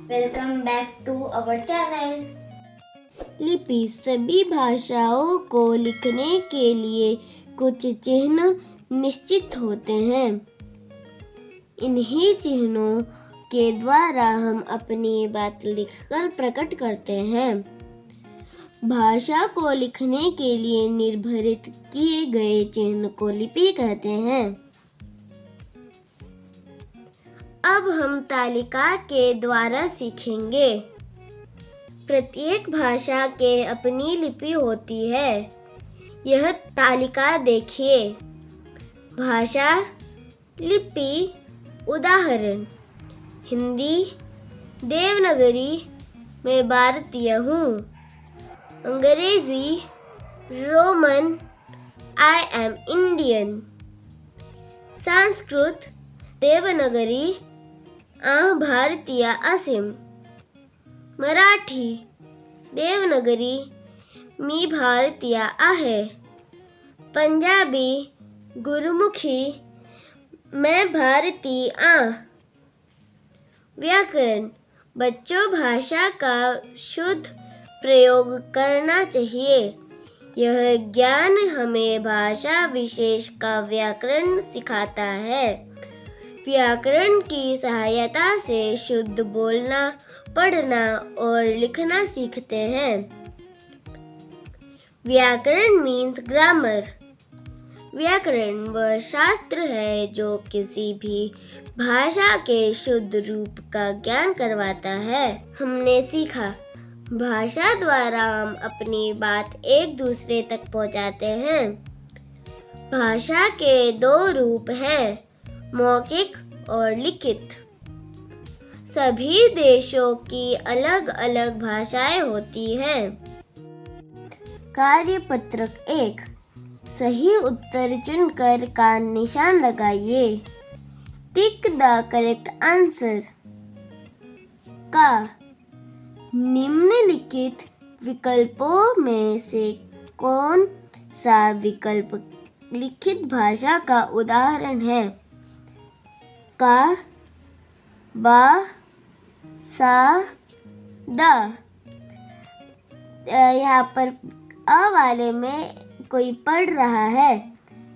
Welcome back to our channel. लिपि सभी भाषाओं को लिखने के लिए कुछ चिन्ह निश्चित होते हैं। इन्हीं चिन्हों के द्वारा हम अपनी बात लिखकर प्रकट करते हैं। भाषा को लिखने के लिए निर्धारित किए गए चिन्ह को लिपि कहते हैं। अब हम तालिका के द्वारा सीखेंगे। प्रत्येक भाषा के अपनी लिपि होती है। यह तालिका देखिए। भाषा, लिपि, उदाहरण। हिंदी, देवनागरी मैं भारतीय हूँ। अंग्रेजी, Roman, I am Indian. Sanskrit, Devanagari, भारतीय असीम। मराठी, देवनागरी, मी भारतीय आहे। पंजाबी, गुरुमुखी, मैं भारतीय व्याकरण, बच्चों भाषा का शुद्ध प्रयोग करना चाहिए। यह ज्ञान हमें भाषा विशेष का व्याकरण सिखाता है। व्याकरण की सहायता से शुद्ध बोलना, पढ़ना और लिखना सीखते हैं। व्याकरण मीन्स ग्रामर। व्याकरण वह शास्त्र है जो किसी भी भाषा के शुद्ध रूप का ज्ञान करवाता है। हमने सीखा, भाषा द्वारा हम अपनी बात एक दूसरे तक पहुंचाते हैं। भाषा के दो रूप हैं, मौखिक और लिखित। सभी देशों की अलग अलग भाषाएं होती हैं। कार्यपत्रक 1। सही उत्तर चुनकर का निशान लगाइए। Tick the correct answer. का निम्नलिखित विकल्पों में से कौन सा विकल्प लिखित भाषा का उदाहरण है? का, बा, सा, दा। यहाँ पर अ वाले में कोई पढ़ रहा है,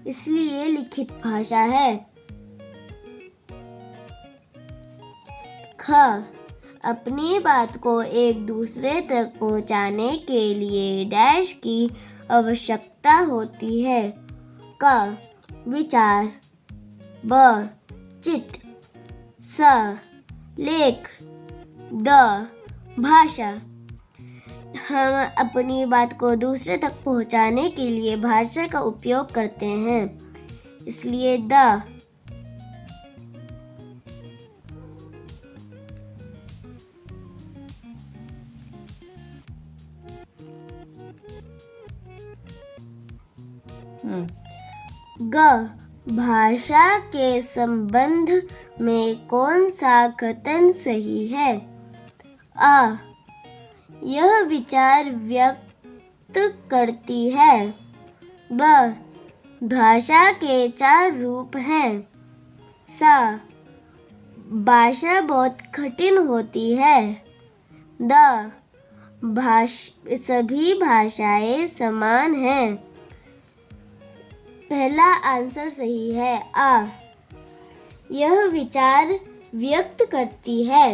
इसलिए लिखित भाषा है। ख, अपनी बात को एक दूसरे तक पहुंचाने के लिए डैश की आवश्यकता होती है। क, विचार। ब, चित। स, लेख। द, भाषा। हम अपनी बात को दूसरे तक पहुंचाने के लिए भाषा का उपयोग करते हैं, इसलिए द। ग, भाषा के संबंध में कौन सा कथन सही है? आ, यह विचार व्यक्त करती है। ब, भाषा के 4 रूप हैं। सा, भाषा बहुत कठिन होती है। द, सभी भाषाएं समान हैं। पहला आंसर सही है। आ, यह विचार व्यक्त करती है।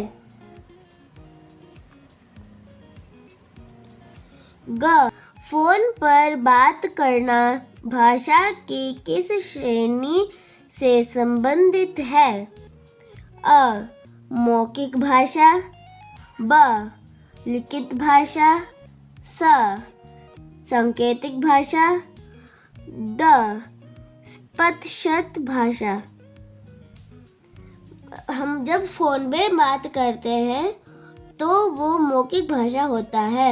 ग, फोन पर बात करना भाषा की किस श्रेणी से संबंधित है? अ, मौखिक भाषा। ब, लिखित भाषा। स, सांकेतिक भाषा। द, स्पष्ट भाषा। हम जब फोन पे बात करते हैं तो वो मौखिक भाषा होता है,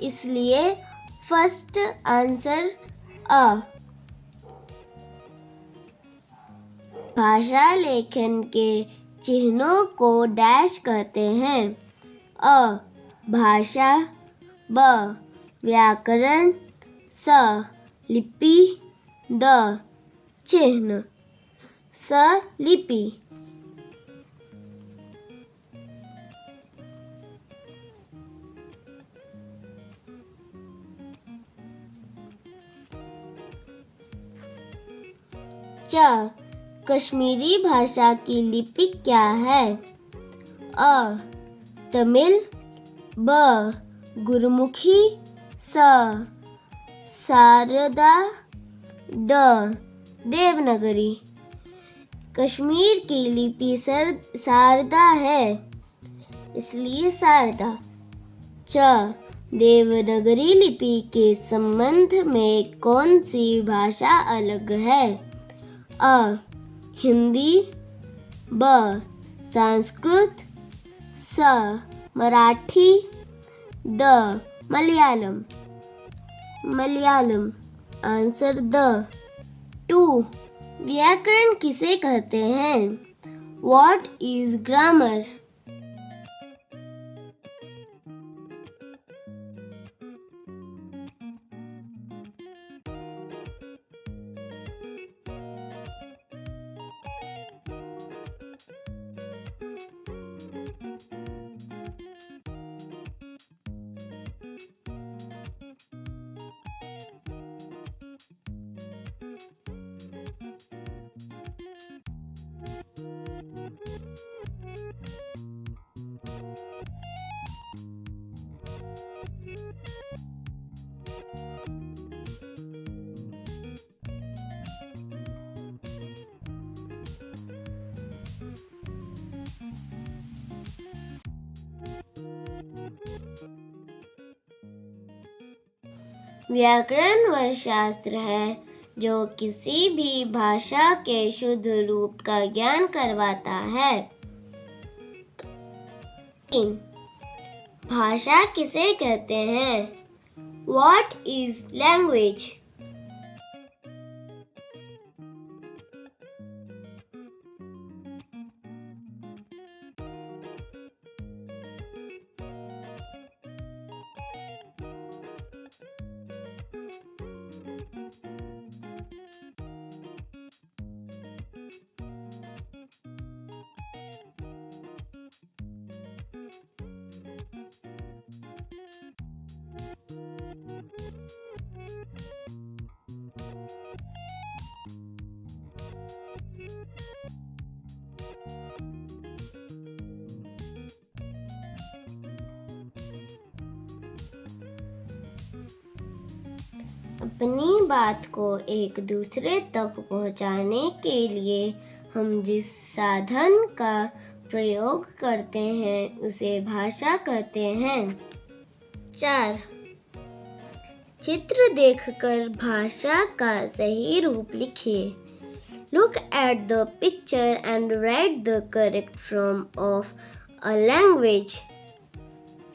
इसलिए फर्स्ट आंसर अ। भाषा लेखन के चिन्हों को डैश कहते हैं। अ, भाषा। ब, व्याकरण। स, लिपि। द, चिन्ह। स, लिपि। च, कश्मीरी भाषा की लिपि क्या है? अ, तमिल, ब, गुरमुखी, स, शारदा, ड, देवनागरी। कश्मीर की लिपि शारदा है, इसलिए शारदा। च, देवनागरी लिपि के संबंध में कौन सी भाषा अलग है? अ, हिंदी, ब, संस्कृत, स, Marathi, the, Malayalam. Malayalam. Answer the. 2. व्याकरण किसे कहते हैं? What is grammar? व्याकरण वह शास्त्र है जो किसी भी भाषा के शुद्ध रूप का ज्ञान करवाता है। 3. भाषा किसे कहते हैं? What is language? अपनी बात को एक दूसरे तक पहुंचाने के लिए हम जिस साधन का प्रयोग करते हैं उसे भाषा कहते हैं। 4. चित्र देखकर भाषा का सही रूप लिखिए। Look at the picture and write the correct form of a language.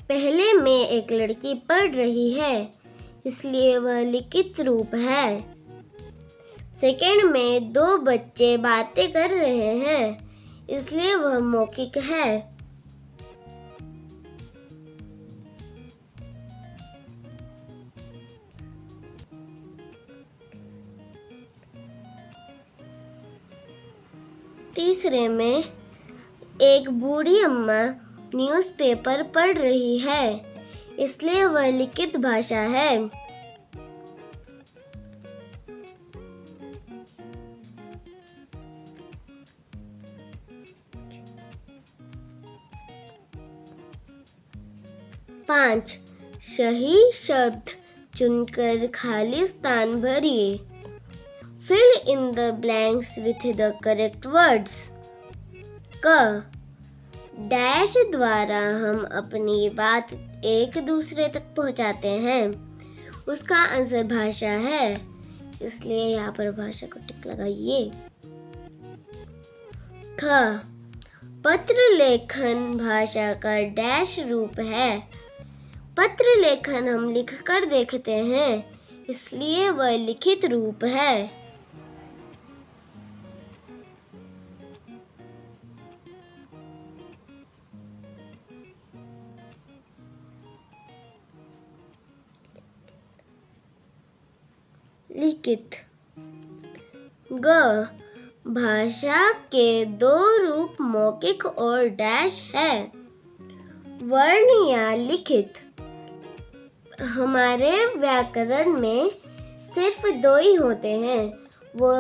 पहले में एक लड़की पढ़ रही है, इसलिए वह लिखित रूप है। सेकंड में 2 बच्चे बातें कर रहे हैं, इसलिए वह मौखिक है। तीसरे में एक बूढ़ी अम्मा न्यूज़पेपर पढ़ रही है, इसलिए वह लिखित भाषा है। पाँच, सही शब्द चुनकर खाली स्थान भरिए। Fill in the blanks with the correct words. क, डैश द्वारा हम अपनी बात एक दूसरे तक पहुंचाते हैं, उसका आंसर भाषा है, इसलिए यहाँ पर भाषा को टिक लगाइए। ख, पत्र लेखन भाषा का डैश रूप है। पत्र लेखन हम लिखकर देखते हैं, इसलिए वह लिखित रूप है। लिखित। ग, भाषा के 2 रूप मौखिक और डैश है। वर्ण या लिखित। हमारे व्याकरण में सिर्फ 2 ही होते हैं, वो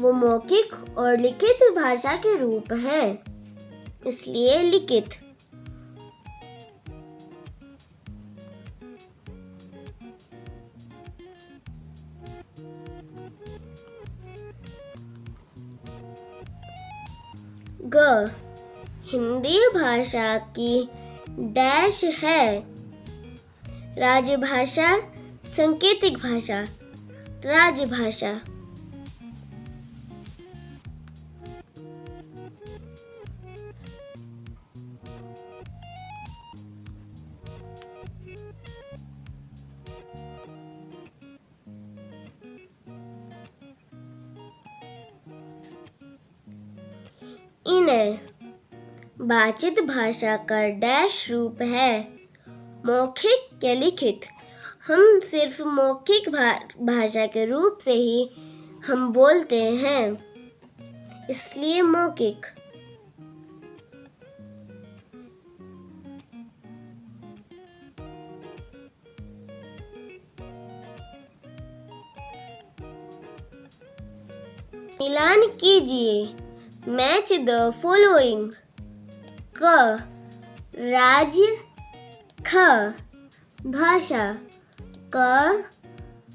वो मौखिक और लिखित भाषा के रूप हैं, इसलिए लिखित। ग, हिंदी भाषा की डैश है। राजभाषा, सांकेतिक भाषा, राजभाषा। इन्हें वाचित भाषा का डैश रूप है, मौखिक या लिखित। हम सिर्फ मौखिक भाषा के रूप से ही हम बोलते हैं, इसलिए मौखिक। मिलान कीजिए, मैच द फॉलोइंग। क, राज्य। ख, भाषा। क,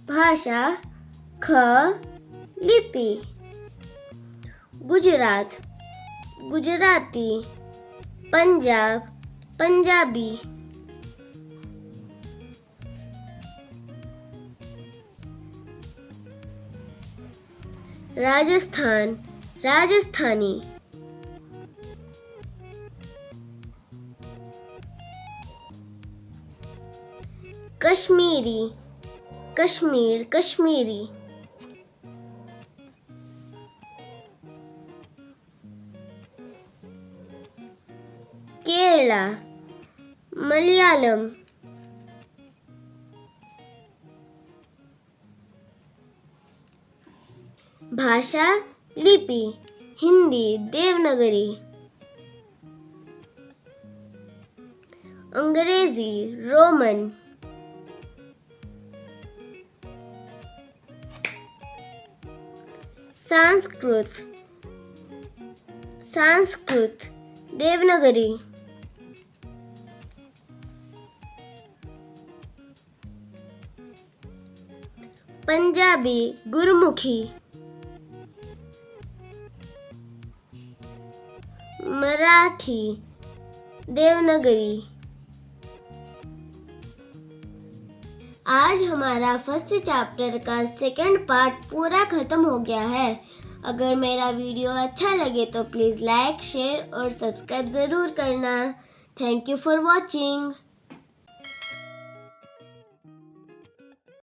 भाषा। ख, लिपि। गुजरात, गुजराती। पंजाब, पंजाबी। राजस्थान, राजस्थानी। कश्मीरी, कश्मीर, कश्मीरी। केरला, मलयालम। भाषा, लिपि। हिंदी, देवनागरी। अंग्रेजी, रोमन। संस्कृत, संस्कृत, देवनागरी। पंजाबी, गुरमुखी। मराठी, देवनागरी। आज हमारा फर्स्ट चैप्टर का सेकंड पार्ट पूरा खत्म हो गया है। अगर मेरा वीडियो अच्छा लगे तो प्लीज़ लाइक, शेयर और सब्सक्राइब ज़रूर करना। Thank you for watching.